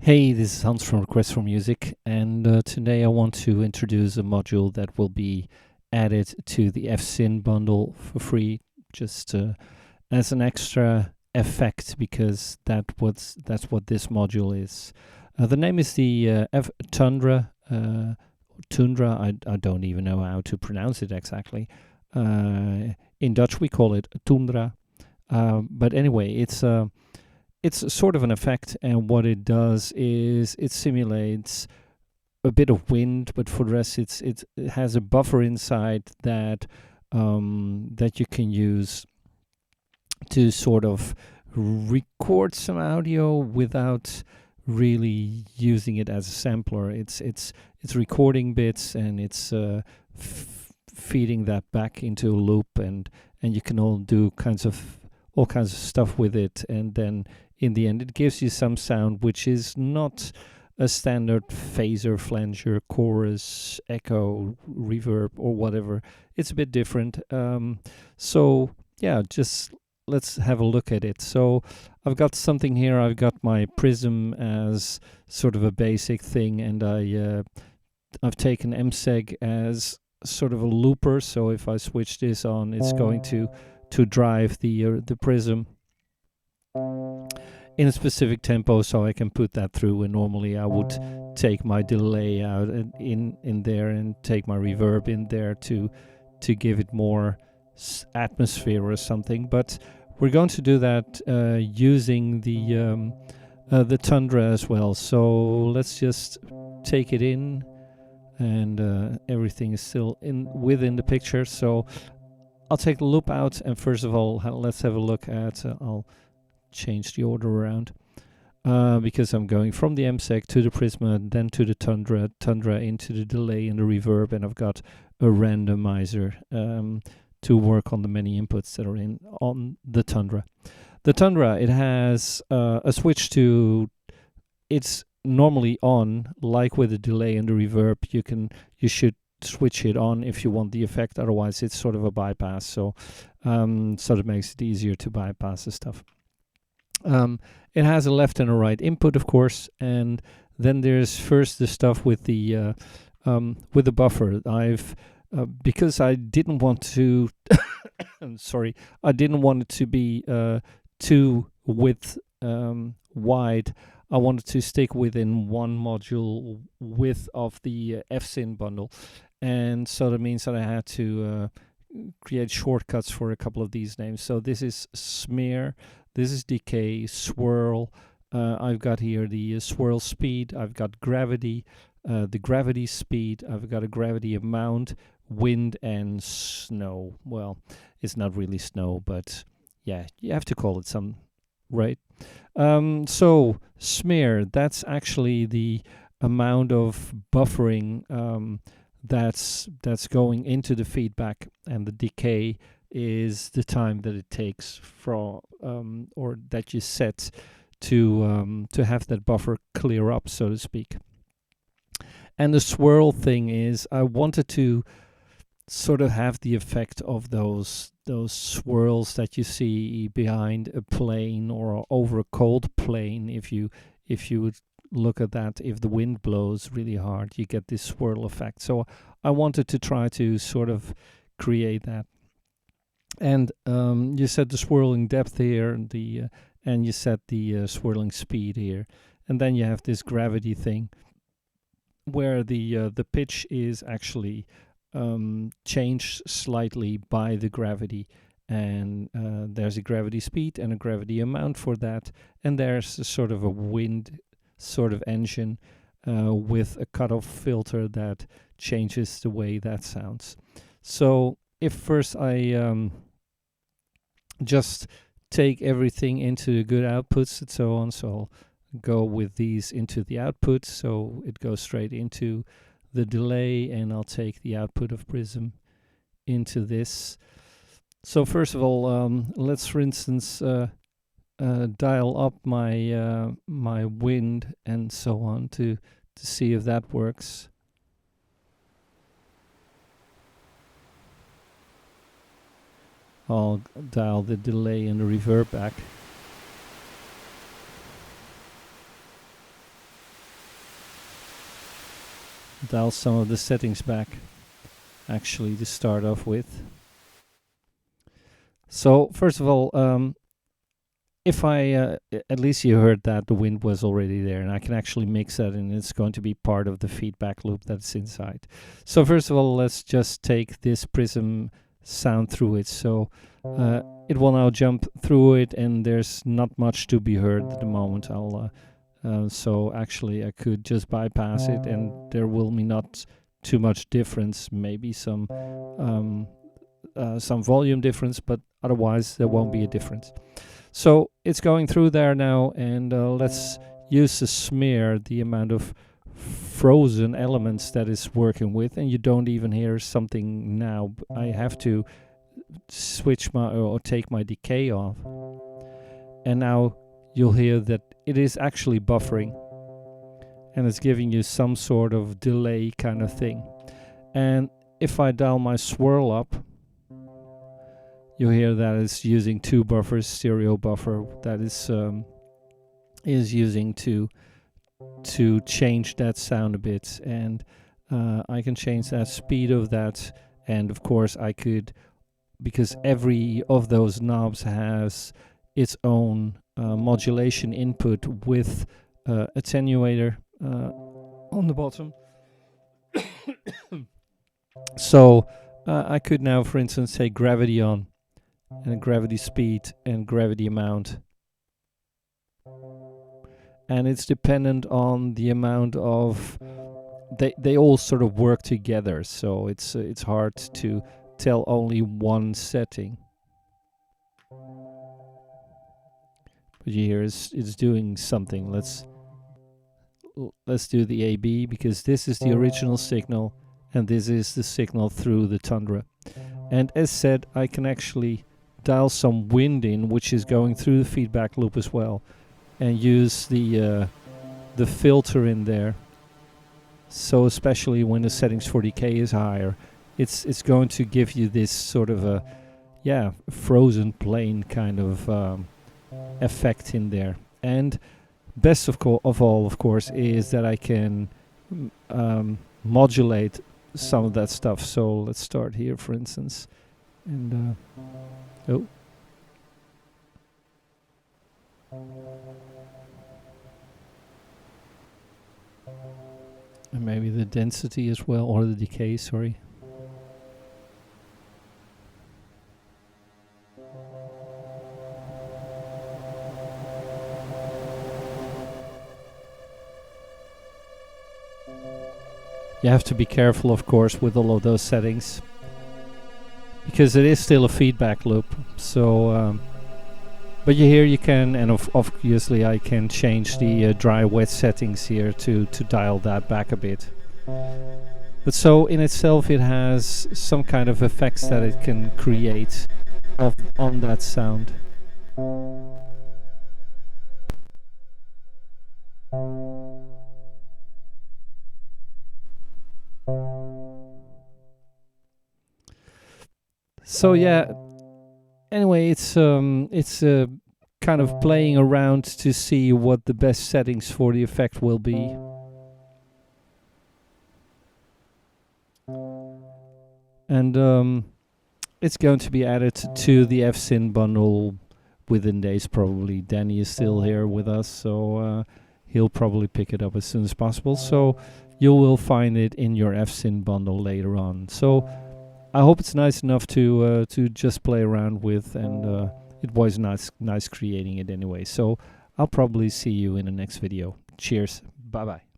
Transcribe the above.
Hey, this is Hans from Request for Music, and today I want to introduce a module that will be added to the FSyn bundle for free, just as an extra effect, because that's what this module is. The name is the F Tundra. Tundra. I don't even know how to pronounce it exactly. In Dutch, we call it Tundra. But anyway, it's sort of an effect, and what it does is it simulates a bit of wind, but for the rest it has a buffer inside that that you can use to sort of record some audio without really using it as a sampler. It's recording bits, and it's feeding that back into a loop, and you can all kinds of stuff with it, and then in the end it gives you some sound which is not a standard phaser, flanger, chorus, echo, reverb, or whatever. It's a bit different. So yeah, just let's have a look at it. So I've got something here. I've got my Prism as sort of a basic thing, and I've taken MSEG as sort of a looper. So if I switch this on, it's going to drive the Prism in a specific tempo, so I can put that through. And normally I would take my delay out in there, and take my reverb in there to give it more atmosphere or something. But we're going to do that using the Tundra as well. So let's just take it in, and everything is still within the picture. So I'll take the loop out, and first of all, let's have a look at, I'll change the order around, because I'm going from the MSEG to the Prisma, then to the Tundra into the delay and the reverb, and I've got a randomizer to work on the many inputs that are on the Tundra. The Tundra, it has a switch to, it's normally on, like with the delay and the reverb. You should switch it on if you want the effect, otherwise it's sort of a bypass, so that makes it easier to bypass the stuff. It has a left and a right input, of course, and then there's first the stuff with the buffer. I've because I didn't want to sorry, I didn't want it to be too wide. I wanted to stick within one module width of the FSyn bundle, and so that means that I had to create shortcuts for a couple of these names. So this is smear, this is decay, swirl. I've got here the swirl speed. I've got gravity, the gravity speed. I've got a gravity amount, wind, and snow. Well, it's not really snow, but yeah, you have to call it some, right? So smear, that's actually the amount of buffering that's going into the feedback, and the decay is the time that it takes from or that you set to have that buffer clear up, so to speak. And the swirl thing is, I wanted to sort of have the effect of those swirls that you see behind a plane or over a cold plane. If you would look at that, if the wind blows really hard, you get this swirl effect. So I wanted to try to sort of create that. And you set the swirling depth here, and you set the swirling speed here, and then you have this gravity thing where the pitch is actually changed slightly by the gravity, and there's a gravity speed and a gravity amount for that, and there's a sort of a wind sort of engine with a cutoff filter that changes the way that sounds. So if first I just take everything into good outputs and so on, so I'll go with these into the output, so it goes straight into the delay, and I'll take the output of Prism into this. So first of all, let's for instance dial up my my wind and so on to see if that works. I'll dial the delay and the reverb back. dial some of the settings back, actually, to start off with. So first of all, if I, at least you heard that the wind was already there, and I can actually mix that, and it's going to be part of the feedback loop that's inside. So first of all, let's just take this prism sound through it. So it will now jump through it, and there's not much to be heard at the moment. So actually I could just bypass it, and there will be not too much difference, maybe some volume difference, but otherwise there won't be a difference. So it's going through there now, and let's use the smear, the amount of frozen elements that it's working with, and you don't even hear something now. I have to switch or take my decay off, and now you'll hear that it is actually buffering, and it's giving you some sort of delay kind of thing. And if I dial my swirl up, you hear that it's using two buffers, stereo buffer that is using to change that sound a bit, and I can change that speed of that, and of course I could, because every of those knobs has its own modulation input with attenuator on the bottom. So I could now, for instance, take gravity on, and gravity speed and gravity amount, and it's dependent on the amount of they all sort of work together, so it's hard to tell only one setting. But you hear it's doing something. Let's do the AB, because this is the original signal and this is the signal through the Tundra. And as said, I can actually dial some wind in, which is going through the feedback loop as well, and use the filter in there. So especially when the settings for decay is higher, it's going to give you this sort of a frozen plane kind of effect in there. And best of all, of course, is that I can modulate some of that stuff. So let's start here, for instance, and and maybe the density as well, or the decay, sorry. You have to be careful, of course, with all of those settings, because it is still a feedback loop. So but you can, and obviously I can change the dry wet settings here to dial that back a bit. But so in itself it has some kind of effects that it can create on that sound. So yeah, anyway, it's kind of playing around to see what the best settings for the effect will be. And it's going to be added to the F bundle within days, probably. Danny is still here with us, so he'll probably pick it up as soon as possible. So you will find it in your F bundle later on. So I hope it's nice enough to just play around with, and it was nice creating it anyway. So I'll probably see you in the next video. Cheers. Bye bye.